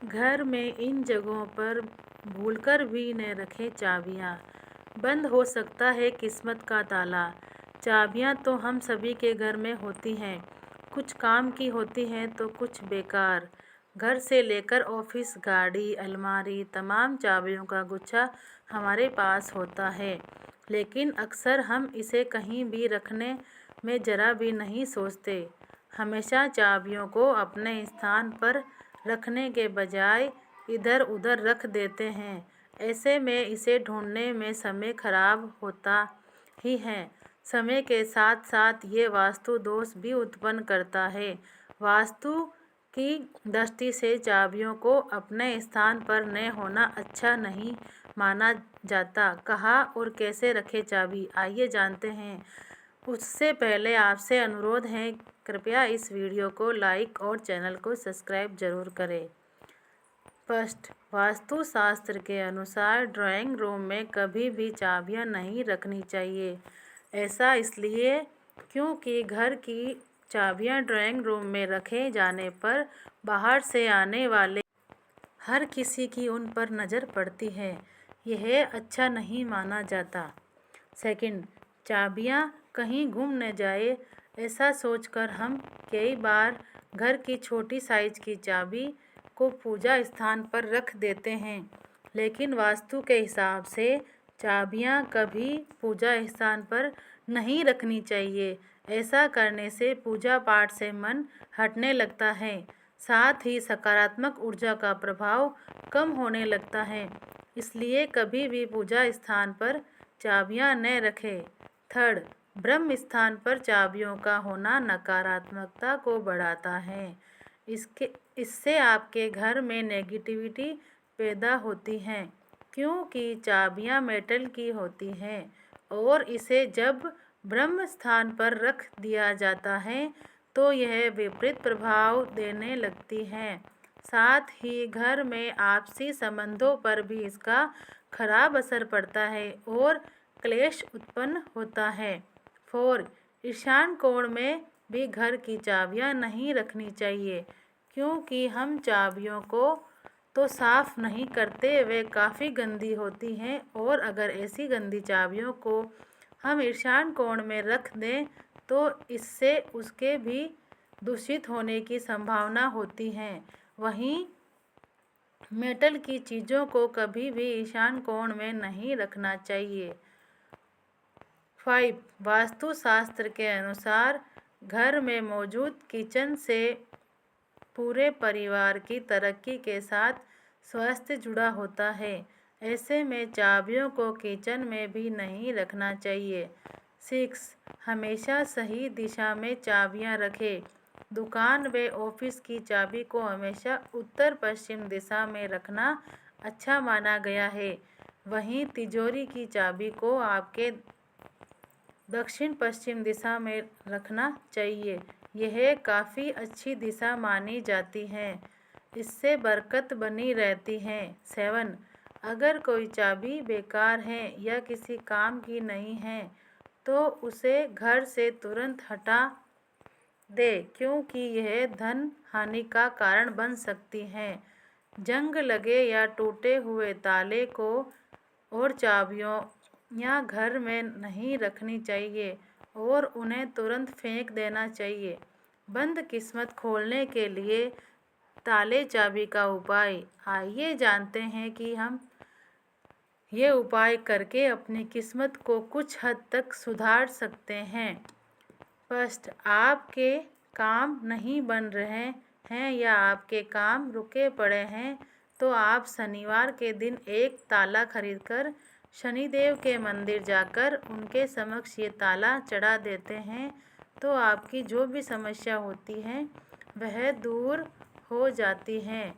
घर में इन जगहों पर भूलकर भी न रखें चाबियाँ। बंद हो सकता है किस्मत का ताला। चाबियाँ तो हम सभी के घर में होती हैं, कुछ काम की होती हैं तो कुछ बेकार। घर से लेकर ऑफिस, गाड़ी, अलमारी, तमाम चाबियों का गुच्छा हमारे पास होता है, लेकिन अक्सर हम इसे कहीं भी रखने में ज़रा भी नहीं सोचते। हमेशा चाबियों को अपने स्थान पर रखने के बजाय इधर उधर रख देते हैं। ऐसे में इसे ढूंढने में समय खराब होता ही है। समय के साथ साथ ये वास्तु दोष भी उत्पन्न करता है। वास्तु की दृष्टि से चाबियों को अपने स्थान पर न होना अच्छा नहीं माना जाता। कहाँ और कैसे रखें चाबी, आइए जानते हैं। उससे पहले आपसे अनुरोध है, कृपया इस वीडियो को लाइक और चैनल को सब्सक्राइब जरूर करें। फर्स्ट, वास्तुशास्त्र के अनुसार ड्राइंग रूम में कभी भी चाबियां नहीं रखनी चाहिए। ऐसा इसलिए क्योंकि घर की चाबियां ड्राइंग रूम में रखे जाने पर बाहर से आने वाले हर किसी की उन पर नज़र पड़ती है। यह अच्छा नहीं माना जाता। सेकंड, चाबियां कहीं गुम न जाए, ऐसा सोचकर हम कई बार घर की छोटी साइज की चाबी को पूजा स्थान पर रख देते हैं, लेकिन वास्तु के हिसाब से चाबियां कभी पूजा स्थान पर नहीं रखनी चाहिए। ऐसा करने से पूजा पाठ से मन हटने लगता है, साथ ही सकारात्मक ऊर्जा का प्रभाव कम होने लगता है। इसलिए कभी भी पूजा स्थान पर चाबियां न रखें। थर्ड, ब्रह्म स्थान पर चाबियों का होना नकारात्मकता को बढ़ाता है। इससे आपके घर में नेगेटिविटी पैदा होती है, क्योंकि चाबियां मेटल की होती हैं और इसे जब ब्रह्म स्थान पर रख दिया जाता है तो यह विपरीत प्रभाव देने लगती हैं। साथ ही घर में आपसी संबंधों पर भी इसका खराब असर पड़ता है और क्लेश उत्पन्न होता है। 4, ईशान कोण में भी घर की चाबियां नहीं रखनी चाहिए, क्योंकि हम चाबियों को तो साफ नहीं करते, वे काफ़ी गंदी होती हैं और अगर ऐसी गंदी चाबियों को हम ईशान कोण में रख दें तो इससे उसके भी दूषित होने की संभावना होती है। वहीं मेटल की चीज़ों को कभी भी ईशान कोण में नहीं रखना चाहिए। 5, वास्तुशास्त्र के अनुसार घर में मौजूद किचन से पूरे परिवार की तरक्की के साथ स्वास्थ्य जुड़ा होता है। ऐसे में चाबियों को किचन में भी नहीं रखना चाहिए। 6, हमेशा सही दिशा में चाबियां रखें। दुकान व ऑफिस की चाबी को हमेशा उत्तर पश्चिम दिशा में रखना अच्छा माना गया है। वहीं तिजोरी की चाबी को आपके दक्षिण पश्चिम दिशा में रखना चाहिए। यह काफ़ी अच्छी दिशा मानी जाती है, इससे बरकत बनी रहती है। 7, अगर कोई चाबी बेकार है या किसी काम की नहीं है तो उसे घर से तुरंत हटा दे, क्योंकि यह धन हानि का कारण बन सकती है। जंग लगे या टूटे हुए ताले को और चाबियों या घर में नहीं रखनी चाहिए और उन्हें तुरंत फेंक देना चाहिए। बंद किस्मत खोलने के लिए ताले चाबी का उपाय, आइए जानते हैं कि हम ये उपाय करके अपनी किस्मत को कुछ हद तक सुधार सकते हैं। फर्स्ट, आपके काम नहीं बन रहे हैं या आपके काम रुके पड़े हैं तो आप शनिवार के दिन एक ताला खरीदकर शनिदेव के मंदिर जाकर उनके समक्ष ये ताला चढ़ा देते हैं तो आपकी जो भी समस्या होती है वह दूर हो जाती है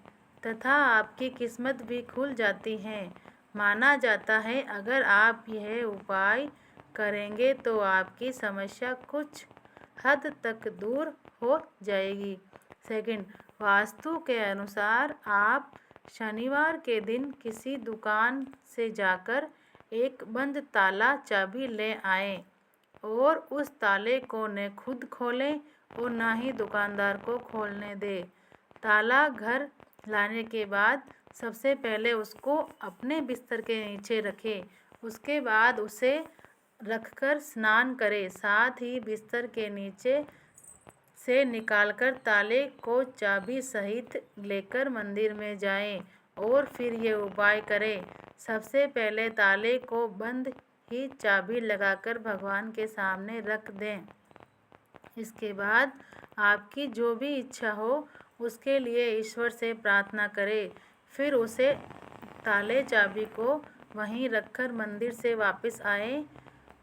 तथा आपकी किस्मत भी खुल जाती है। माना जाता है अगर आप यह उपाय करेंगे तो आपकी समस्या कुछ हद तक दूर हो जाएगी। सेकंड, वास्तु के अनुसार आप शनिवार के दिन किसी दुकान से जाकर एक बंद ताला चाबी ले आएं और उस ताले को न खुद खोलें और ना ही दुकानदार को खोलने दें। ताला घर लाने के बाद सबसे पहले उसको अपने बिस्तर के नीचे रखें। उसके बाद उसे रखकर स्नान करें। साथ ही बिस्तर के नीचे से निकालकर ताले को चाबी सहित लेकर मंदिर में जाएं और फिर ये उपाय करें। सबसे पहले ताले को बंद ही चाबी लगाकर भगवान के सामने रख दें। इसके बाद आपकी जो भी इच्छा हो उसके लिए ईश्वर से प्रार्थना करें। फिर उसे ताले चाबी को वहीं रखकर मंदिर से वापस आए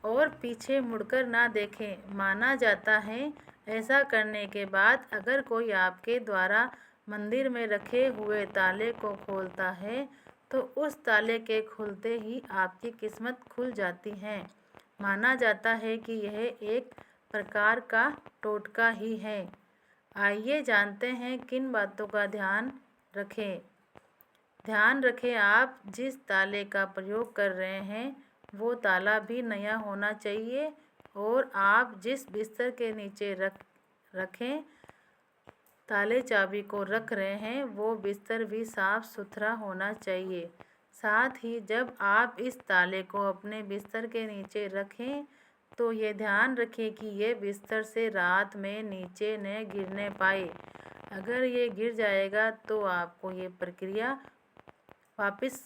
और पीछे मुड़कर ना देखें। माना जाता है ऐसा करने के बाद अगर कोई आपके द्वारा मंदिर में रखे हुए ताले को खोलता है तो उस ताले के खुलते ही आपकी किस्मत खुल जाती है। माना जाता है कि यह एक प्रकार का टोटका ही है। आइए जानते हैं किन बातों का ध्यान रखें। ध्यान रखें, आप जिस ताले का प्रयोग कर रहे हैं वो ताला भी नया होना चाहिए और आप जिस बिस्तर के नीचे रखें ताले चाबी को रख रहे हैं वो बिस्तर भी साफ सुथरा होना चाहिए। साथ ही जब आप इस ताले को अपने बिस्तर के नीचे रखें तो ये ध्यान रखें कि ये बिस्तर से रात में नीचे न गिरने पाए। अगर ये गिर जाएगा तो आपको ये प्रक्रिया वापस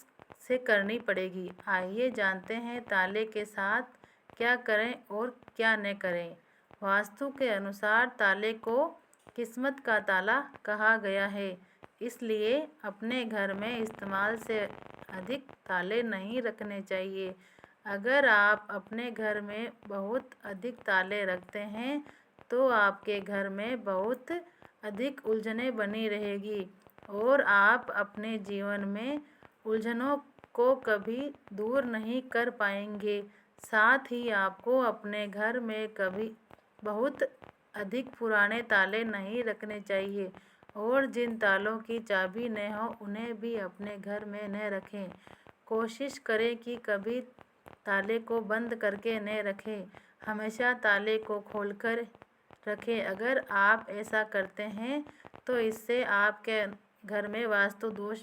से करनी पड़ेगी। आइए जानते हैं ताले के साथ क्या करें और क्या न करें। वास्तु के अनुसार ताले को किस्मत का ताला कहा गया है, इसलिए अपने घर में इस्तेमाल से अधिक ताले नहीं रखने चाहिए। अगर आप अपने घर में बहुत अधिक ताले रखते हैं तो आपके घर में बहुत अधिक उलझनें बनी रहेगी और आप अपने जीवन में उलझनों को कभी दूर नहीं कर पाएंगे। साथ ही आपको अपने घर में कभी बहुत अधिक पुराने ताले नहीं रखने चाहिए और जिन तालों की चाबी न हो उन्हें भी अपने घर में न रखें। कोशिश करें कि कभी ताले को बंद करके न रखें, हमेशा ताले को खोलकर रखें। अगर आप ऐसा करते हैं तो इससे आपके घर में वास्तु दोष